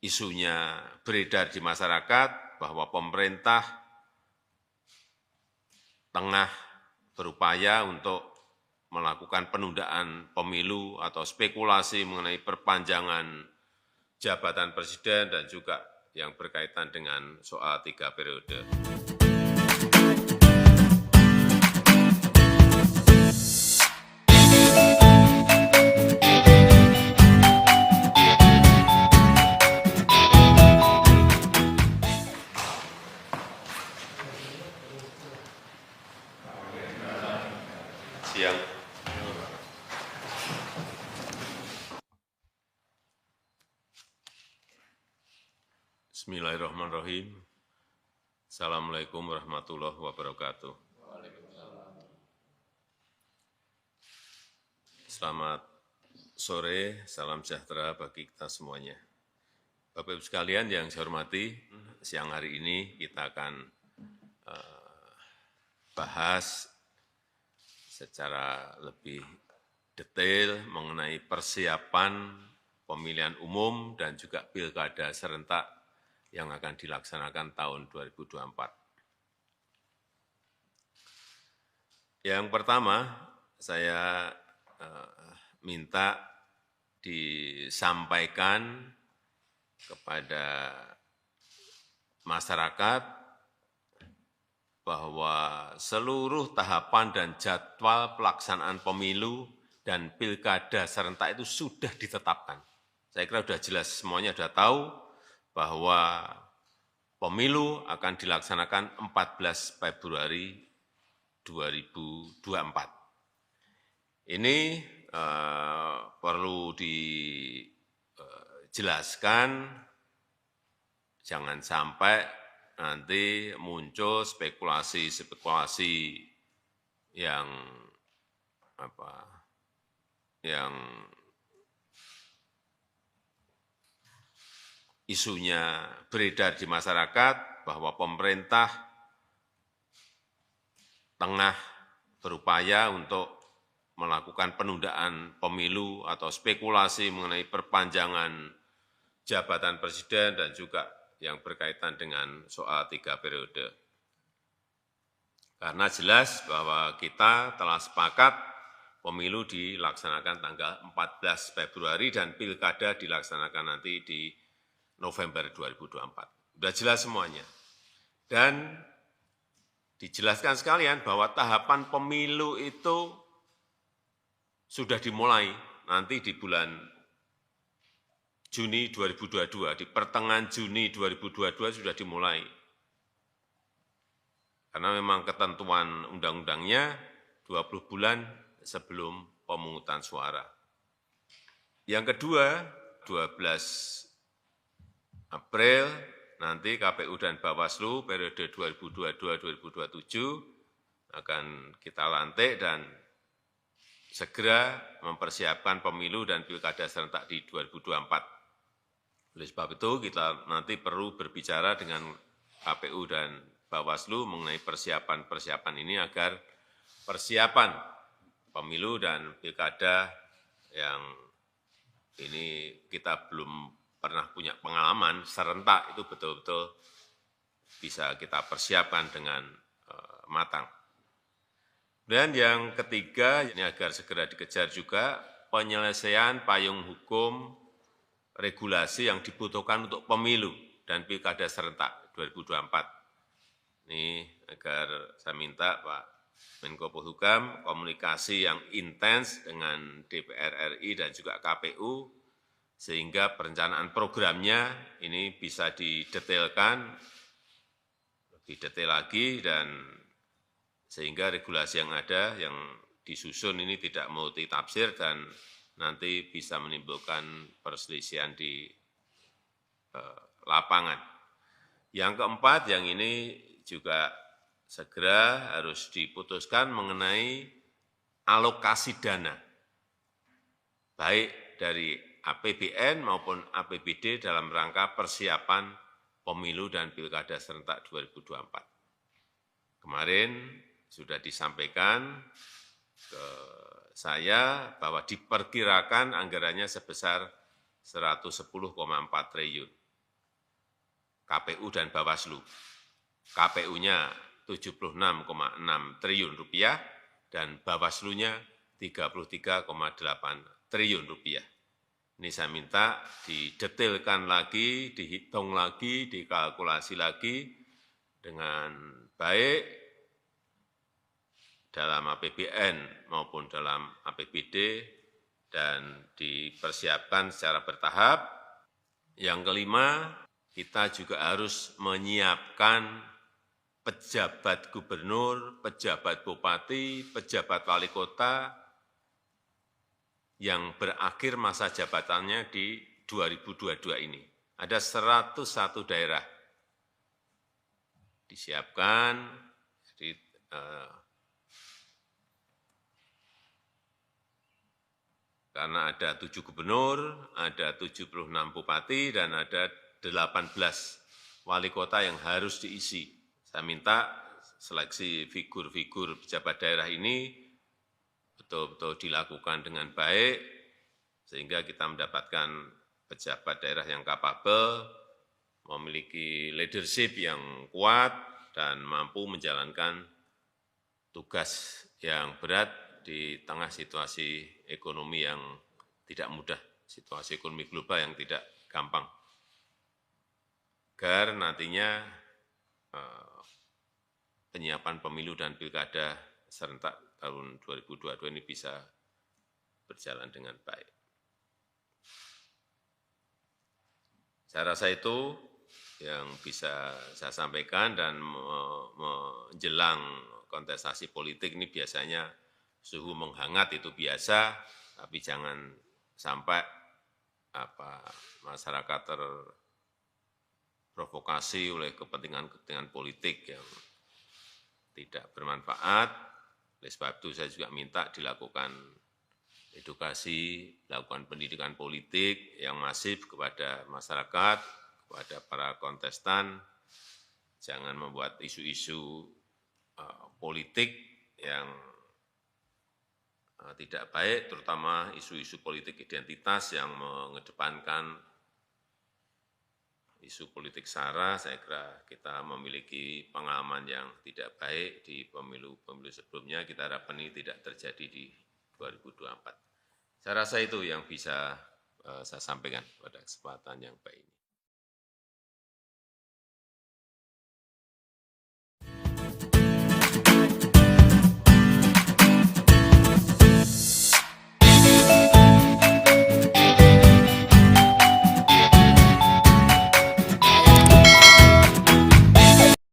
isunya beredar di masyarakat bahwa pemerintah tengah berupaya untuk melakukan penundaan pemilu atau spekulasi mengenai perpanjangan jabatan presiden dan juga yang berkaitan dengan soal 3 periode. Siang. Bismillahirrahmanirrahim. Assalamualaikum warahmatullahi wabarakatuh. Selamat sore, salam sejahtera bagi kita semuanya. Bapak Ibu sekalian yang saya hormati, siang hari ini kita akan bahas secara lebih detail mengenai persiapan pemilihan umum dan juga pilkada serentak yang akan dilaksanakan tahun 2024. Yang pertama, saya minta disampaikan kepada masyarakat bahwa seluruh tahapan dan jadwal pelaksanaan pemilu dan pilkada serentak itu sudah ditetapkan. Saya kira sudah jelas, semuanya sudah tahu bahwa pemilu akan dilaksanakan 14 Februari 2024. Ini perlu dijelaskan, jangan sampai nanti muncul spekulasi-spekulasi yang isunya beredar di masyarakat bahwa pemerintah tengah berupaya untuk melakukan penundaan pemilu atau spekulasi mengenai perpanjangan jabatan presiden dan juga yang berkaitan dengan soal 3 periode. Karena jelas bahwa kita telah sepakat pemilu dilaksanakan tanggal 14 Februari dan pilkada dilaksanakan nanti di November 2024. Sudah jelas semuanya. Dan dijelaskan sekalian bahwa tahapan pemilu itu sudah dimulai nanti di bulan Juni 2022, di pertengahan Juni 2022 sudah dimulai. Karena memang ketentuan undang-undangnya 20 bulan sebelum pemungutan suara. Yang kedua, 12 April nanti KPU dan Bawaslu periode 2022-2027 akan kita lantik dan segera mempersiapkan pemilu dan pilkada serentak di 2024. Oleh sebab itu, kita nanti perlu berbicara dengan KPU dan Bawaslu mengenai persiapan-persiapan ini agar persiapan pemilu dan pilkada yang ini kita belum pernah punya pengalaman serentak itu betul-betul bisa kita persiapkan dengan matang. Dan yang ketiga, ini agar segera dikejar juga penyelesaian payung hukum regulasi yang dibutuhkan untuk pemilu dan pilkada serentak 2024. Ini agar saya minta Pak Menko Polhukam komunikasi yang intens dengan DPR RI dan juga KPU sehingga perencanaan programnya ini bisa didetailkan lebih detail lagi dan sehingga regulasi yang ada yang disusun ini tidak multitafsir dan nanti bisa menimbulkan perselisihan di lapangan. Yang keempat, yang ini juga segera harus diputuskan mengenai alokasi dana, baik dari APBN maupun APBD dalam rangka persiapan pemilu dan pilkada serentak 2024. Kemarin sudah disampaikan ke saya bahwa diperkirakan anggarannya sebesar 110,4 triliun. KPU dan Bawaslu. KPU-nya 76,6 triliun rupiah dan Bawaslu-nya 33,8 triliun rupiah. Ini saya minta didetailkan lagi, dihitung lagi, dikalkulasi lagi dengan baik dalam APBN maupun dalam APBD dan dipersiapkan secara bertahap. Yang kelima, kita juga harus menyiapkan pejabat gubernur, pejabat bupati, pejabat wali kota yang berakhir masa jabatannya di 2022 ini. Ada 101 daerah disiapkan, karena ada 7 gubernur, ada 76 bupati, dan ada 18 wali kota yang harus diisi. Saya minta seleksi figur-figur pejabat daerah ini betul-betul dilakukan dengan baik, sehingga kita mendapatkan pejabat daerah yang kapabel, memiliki leadership yang kuat, dan mampu menjalankan tugas yang berat di tengah situasi ekonomi yang tidak mudah, situasi ekonomi global yang tidak gampang. Agar nantinya penyiapan pemilu dan pilkada serentak tahun 2022 ini bisa berjalan dengan baik. Saya rasa itu yang bisa saya sampaikan, dan menjelang kontestasi politik ini biasanya suhu menghangat, itu biasa, tapi jangan sampai masyarakat terprovokasi oleh kepentingan-kepentingan politik yang tidak bermanfaat. Oleh sebab itu saya juga minta dilakukan edukasi, dilakukan pendidikan politik yang masif kepada masyarakat, kepada para kontestan. Jangan membuat isu-isu politik yang tidak baik, terutama isu-isu politik identitas yang mengedepankan isu politik SARA. Saya kira kita memiliki pengalaman yang tidak baik di pemilu-pemilu sebelumnya. Kita harapkan ini tidak terjadi di 2024. Saya rasa itu yang bisa saya sampaikan pada kesempatan yang baik ini.